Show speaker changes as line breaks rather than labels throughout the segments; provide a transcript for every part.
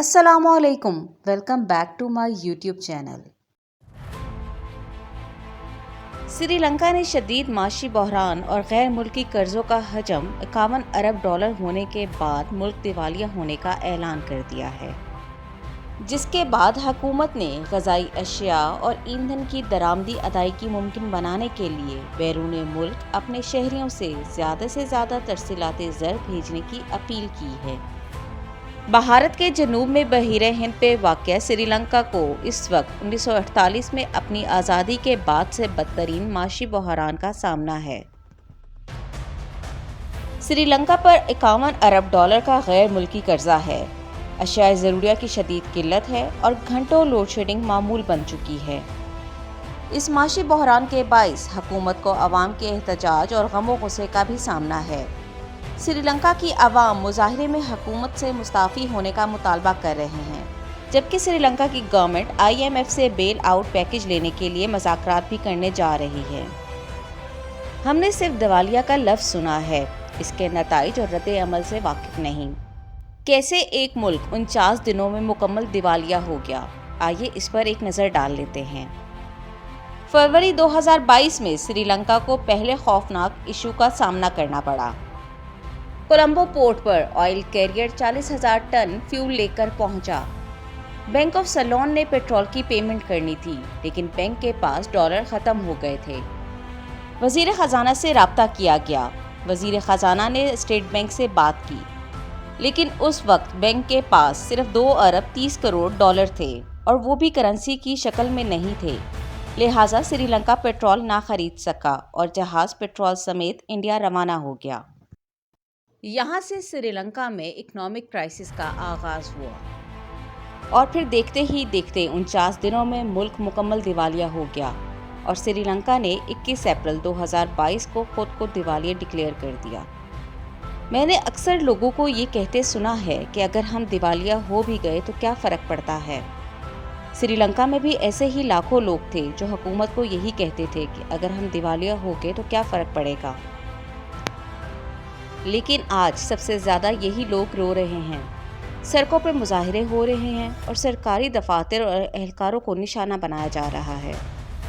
السلام علیکم، welcome back to my YouTube channel. Sri Lanka نے شدید معاشی بحران اور غیر ملکی قرضوں کا حجم 51 ارب ڈالر ہونے کے بعد ملک دیوالیہ ہونے کا اعلان کر دیا ہے، جس کے بعد حکومت نے غذائی اشیاء اور ایندھن کی درآمدی ادائیگی ممکن بنانے کے لیے بیرون ملک اپنے شہریوں سے زیادہ ترسیلات زر بھیجنے کی اپیل کی ہے۔ بھارت کے جنوب میں بحیرہ ہند پہ واقع سری لنکا کو اس وقت 1948 میں اپنی آزادی کے بعد سے بدترین معاشی بحران کا سامنا ہے۔ سری لنکا پر 51 ارب ڈالر کا غیر ملکی قرضہ ہے، اشیاء ضروریہ کی شدید قلت ہے اور گھنٹوں لوڈ شیڈنگ معمول بن چکی ہے۔ اس معاشی بحران کے باعث حکومت کو عوام کے احتجاج اور غم و غصے کا بھی سامنا ہے۔ سری لنکا کی عوام مظاہرے میں حکومت سے مستعفی ہونے کا مطالبہ کر رہے ہیں، جبکہ سری لنکا کی گورنمنٹ IMF سے بیل آؤٹ پیکج لینے کے لیے مذاکرات بھی کرنے جا رہی ہے۔ ہم نے صرف دیوالیہ کا لفظ سنا ہے، اس کے نتائج اور رد عمل سے واقف نہیں۔ کیسے ایک ملک 49 دنوں میں مکمل دیوالیہ ہو گیا؟ آئیے اس پر ایک نظر ڈال لیتے ہیں۔ فروری 2022 میں سری لنکا کو پہلے خوفناک ایشو کا سامنا کرنا پڑا۔ کولمبو پورٹ پر آئل کیریئر 40,000 ٹن فیول لے کر پہنچا۔ بینک آف سیلون نے پیٹرول کی پیمنٹ کرنی تھی، لیکن بینک کے پاس ڈالر ختم ہو گئے تھے۔ وزیر خزانہ سے رابطہ کیا گیا۔ وزیر خزانہ نے اسٹیٹ بینک سے بات کی، لیکن اس وقت بینک کے پاس صرف 2 ارب 30 کروڑ ڈالر تھے اور وہ بھی کرنسی کی شکل میں نہیں تھے، لہٰذا سری لنکا پیٹرول نہ خرید سکا اور جہاز پیٹرول سمیت انڈیا روانہ ہو گیا۔ یہاں سے سری لنکا میں اکنامک کرائسس کا آغاز ہوا اور پھر دیکھتے ہی دیکھتے 49 دنوں میں ملک مکمل دیوالیہ ہو گیا اور سری لنکا نے 21 اپریل 2022 کو خود کو دیوالیہ ڈکلیئر کر دیا۔ میں نے اکثر لوگوں کو یہ کہتے سنا ہے کہ اگر ہم دیوالیہ ہو بھی گئے تو کیا فرق پڑتا ہے۔ سری لنکا میں بھی ایسے ہی لاکھوں لوگ تھے جو حکومت کو یہی کہتے تھے کہ اگر ہم دیوالیہ ہو گئے تو کیا فرق پڑے گا۔ لیکن آج سب سے زیادہ یہی لوگ رو رہے ہیں، سڑکوں پر مظاہرے ہو رہے ہیں اور سرکاری دفاتر اور اہلکاروں کو نشانہ بنایا جا رہا ہے۔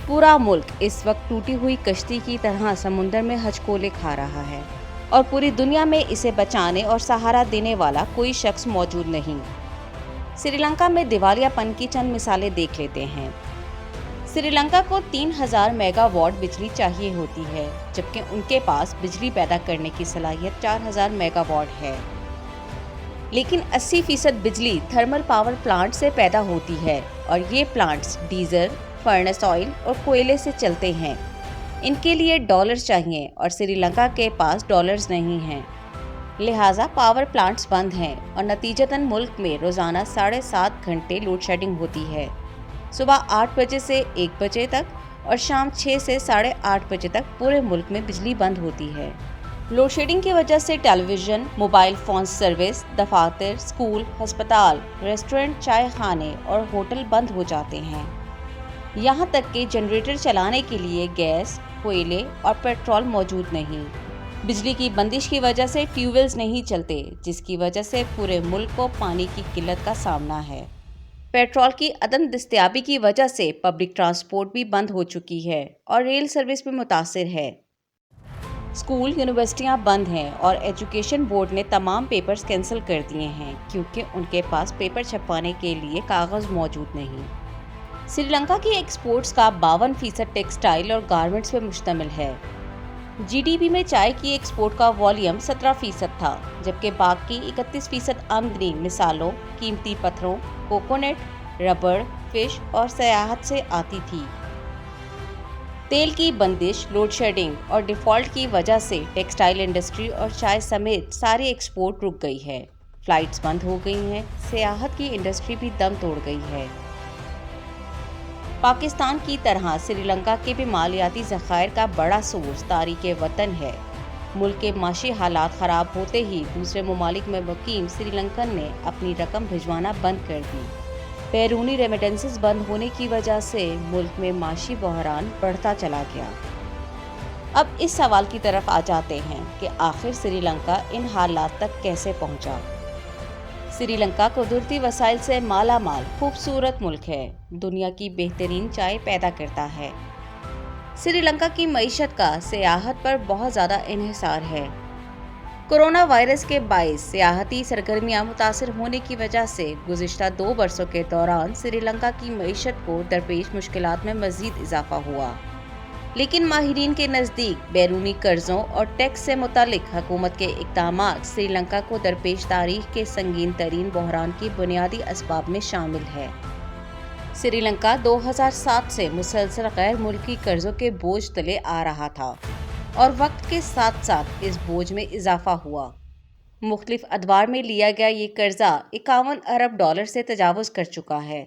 پورا ملک اس وقت ٹوٹی ہوئی کشتی کی طرح سمندر میں ہچکولے کھا رہا ہے اور پوری دنیا میں اسے بچانے اور سہارا دینے والا کوئی شخص موجود نہیں۔ سری لنکا میں دیوالیہ پن کی چند مثالیں دیکھ لیتے ہیں۔ سری لنکا کو 3000 میگا واٹ بجلی چاہیے ہوتی ہے، جبکہ ان کے پاس بجلی پیدا کرنے کی صلاحیت 4000 میگا واٹ ہے۔ لیکن 80% بجلی تھرمل پاور پلانٹ سے پیدا ہوتی ہے اور یہ پلانٹس ڈیزل، فرنس آئل اور کوئلے سے چلتے ہیں۔ ان کے لیے ڈالرز چاہیے اور سری لنکا کے پاس ڈالرز نہیں ہیں، لہٰذا پاور پلانٹس بند ہیں اور نتیجتاً ملک میں روزانہ 7.5 گھنٹے لوڈ شیڈنگ ہوتی ہے، صبح 8 بجے سے 1 بجے تک اور شام 6 سے 8:30 بجے تک پورے ملک میں بجلی بند ہوتی ہے۔ لوڈ شیڈنگ کی وجہ سے ٹیلی ویژن، موبائل فون سروس، دفاتر، اسکول، ہسپتال، ریسٹورنٹ، چائے خانے اور ہوٹل بند ہو جاتے ہیں۔ یہاں تک کہ جنریٹر چلانے کے لیے گیس، کوئلے اور پیٹرول موجود نہیں۔ بجلی کی بندش کی وجہ سے ٹیوب ویلز نہیں چلتے، جس کی وجہ سے پورے ملک کو پانی کی قلت کا سامنا ہے۔ پیٹرول کی عدم دستیابی کی وجہ سے پبلک ٹرانسپورٹ بھی بند ہو چکی ہے اور ریل سروس بھی متاثر ہے۔ اسکول، یونیورسٹیاں بند ہیں اور ایجوکیشن بورڈ نے تمام پیپرز کینسل کر دیے ہیں کیونکہ ان کے پاس پیپر چھپوانے کے لیے کاغذ موجود نہیں۔ سری لنکا کی ایکسپورٹس کا 52% ٹیکسٹائل اور گارمنٹس پر مشتمل ہے۔ GDP میں چائے کی ایکسپورٹ کا والیوم 17% تھا، جبکہ باقی 31% آمدنی مثالوں، قیمتی پتھروں، کوکونٹ، ربڑ، فش اور سیاحت سے آتی تھی۔ تیل کی بندش، لوڈ شیڈنگ اور ڈیفالٹ کی وجہ سے ٹیکسٹائل انڈسٹری اور چائے سمیت ساری ایکسپورٹ رک گئی ہے، فلائٹس بند ہو گئی ہیں، سیاحت کی انڈسٹری بھی دم توڑ گئی ہے۔ پاکستان کی طرح سری لنکا کے بھی مالیاتی ذخائر کا بڑا سورس تاریخ وطن ہے۔ ملک کے معاشی حالات خراب ہوتے ہی دوسرے ممالک میں مقیم سری لنکن نے اپنی رقم بھجوانا بند کر دی۔ بیرونی ریمیٹنسز بند ہونے کی وجہ سے ملک میں معاشی بحران بڑھتا چلا گیا۔ اب اس سوال کی طرف آ جاتے ہیں کہ آخر سری لنکا ان حالات تک کیسے پہنچا۔ سری لنکا قدرتی وسائل سے مالا مال خوبصورت ملک ہے، دنیا کی بہترین چائے پیدا کرتا ہے۔ سری لنکا کی معیشت کا سیاحت پر بہت زیادہ انحصار ہے۔ کورونا وائرس کے باعث سیاحتی سرگرمیاں متاثر ہونے کی وجہ سے گزشتہ 2 برسوں کے دوران سری لنکا کی معیشت کو درپیش مشکلات میں مزید اضافہ ہوا، لیکن ماہرین کے نزدیک بیرونی قرضوں اور ٹیکس سے متعلق حکومت کے اقدامات سری لنکا کو درپیش تاریخ کے سنگین ترین بحران کی بنیادی اسباب میں شامل ہے۔ سری لنکا 2007 سے مسلسل غیر ملکی قرضوں کے بوجھ تلے آ رہا تھا اور وقت کے ساتھ ساتھ اس بوجھ میں اضافہ ہوا۔ مختلف ادوار میں لیا گیا یہ قرضہ 51 ارب ڈالر سے تجاوز کر چکا ہے۔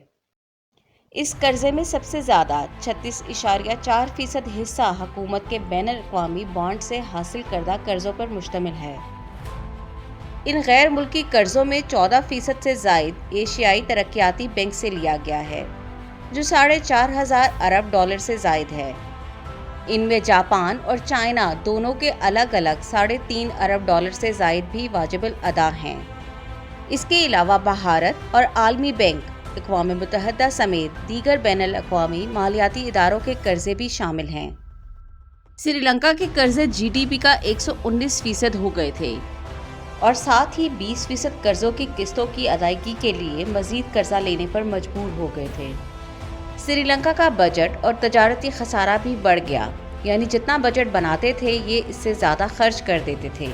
اس قرضے میں سب سے زیادہ 36.4% حصہ حکومت کے بین الاقوامی بانڈ سے حاصل کردہ قرضوں پر مشتمل ہے۔ ان غیر ملکی قرضوں میں 14% سے زائد ایشیائی ترقیاتی بینک سے لیا گیا ہے، جو 4,500 ارب ڈالر سے زائد ہے۔ ان میں جاپان اور چائنا دونوں کے الگ الگ 3.5 ارب ڈالر سے زائد بھی واجب الادا ہیں۔ اس کے علاوہ بھارت اور عالمی بینک، اقوام متحدہ سمیت دیگر بین الاقوامی مالیاتی اداروں کے قرضے بھی شامل ہیں۔ سری لنکا کے قرضے جی ڈی پی کا 119% ہو گئے تھے اور ساتھ ہی 20% قرضوں کی قسطوں کی ادائیگی کے لیے مزید قرضہ لینے پر مجبور ہو گئے تھے۔ سری لنکا کا بجٹ اور تجارتی خسارہ بھی بڑھ گیا، یعنی جتنا بجٹ بناتے تھے یہ اس سے زیادہ خرچ کر دیتے تھے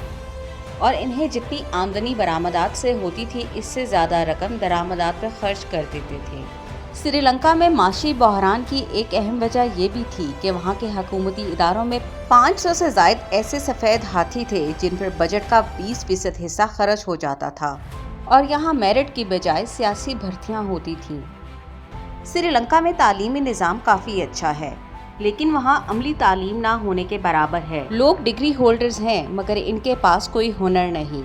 اور انہیں جتنی آمدنی برآمدات سے ہوتی تھی اس سے زیادہ رقم درآمدات پر خرچ کر دیتے تھے۔ سری لنکا میں معاشی بحران کی ایک اہم وجہ یہ بھی تھی کہ وہاں کے حکومتی اداروں میں 500 سے زائد ایسے سفید ہاتھی تھے جن پر بجٹ کا 20% حصہ خرچ ہو جاتا تھا اور یہاں میرٹ کی بجائے سیاسی بھرتیاں ہوتی تھیں۔ سری لنکا میں تعلیمی نظام کافی اچھا ہے، لیکن وہاں عملی تعلیم نہ ہونے کے برابر ہے۔ لوگ ڈگری ہولڈرز ہیں مگر ان کے پاس کوئی ہنر نہیں۔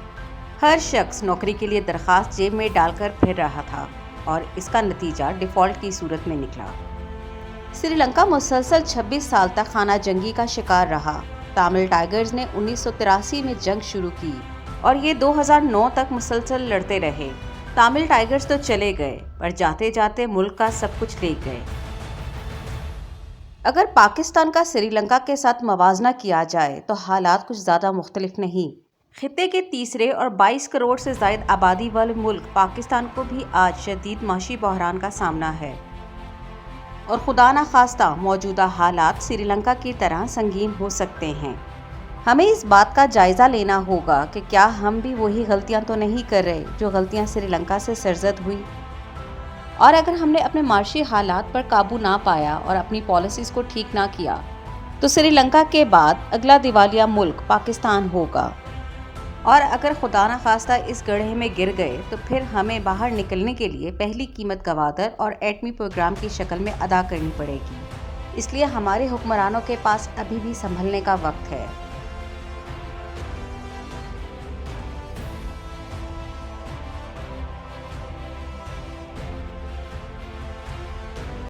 ہر شخص نوکری کے لیے درخواست جیب میں ڈال کر پھر رہا تھا اور اس کا نتیجہ ڈیفالٹ کی صورت میں نکلا۔ سری لنکا مسلسل 26 سال تک خانہ جنگی کا شکار رہا۔ تامل ٹائیگرز نے 1983 میں جنگ شروع کی اور یہ 2009 تک مسلسل لڑتے رہے۔ تامل ٹائیگرز تو چلے گئے پر جاتے جاتے ملک کا سب کچھ لے گئے۔ اگر پاکستان کا سری لنکا کے ساتھ موازنہ کیا جائے تو حالات کچھ زیادہ مختلف نہیں۔ خطے کے تیسرے اور 22 کروڑ سے زائد آبادی والے ملک پاکستان کو بھی آج شدید معاشی بحران کا سامنا ہے اور خدا نخواستہ موجودہ حالات سری لنکا کی طرح سنگین ہو سکتے ہیں۔ ہمیں اس بات کا جائزہ لینا ہوگا کہ کیا ہم بھی وہی غلطیاں تو نہیں کر رہے جو غلطیاں سری لنکا سے سرزد ہوئی، اور اگر ہم نے اپنے معاشی حالات پر قابو نہ پایا اور اپنی پالیسیز کو ٹھیک نہ کیا تو سری لنکا کے بعد اگلا دیوالیہ ملک پاکستان ہوگا، اور اگر خدا نخواستہ اس گڑھے میں گر گئے تو پھر ہمیں باہر نکلنے کے لیے پہلی قیمت گوادر اور ایٹمی پروگرام کی شکل میں ادا کرنی پڑے گی۔ اس لیے ہمارے حکمرانوں کے پاس ابھی بھی سنبھلنے کا وقت ہے۔